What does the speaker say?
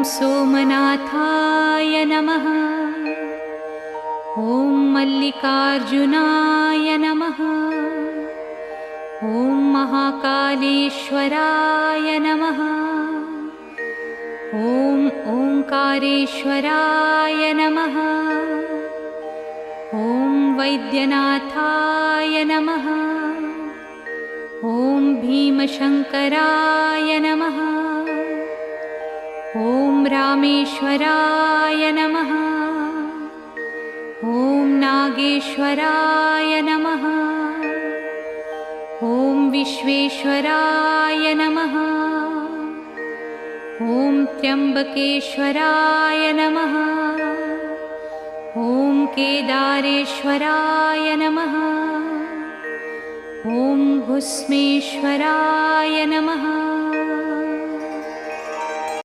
सोमनाथाय नमः। ॐ मल्लिकार्जुनाय नमः। ॐ महाकालेश्वराय नमः। ॐ ओंकारेश्वराय नमः। ॐ वैद्यनाथाय नमः। ॐ भीमशंकराय नमः। ॐ रामेश्वराय नमः। ॐ नागेश्वराय नमः। ॐ विश्वेश्वराय नमः। ॐ त्र्यंबकेश्वराय नमः। ॐ केदारेश्वराय नमः। ॐ भुस्मेश्वराय नमः।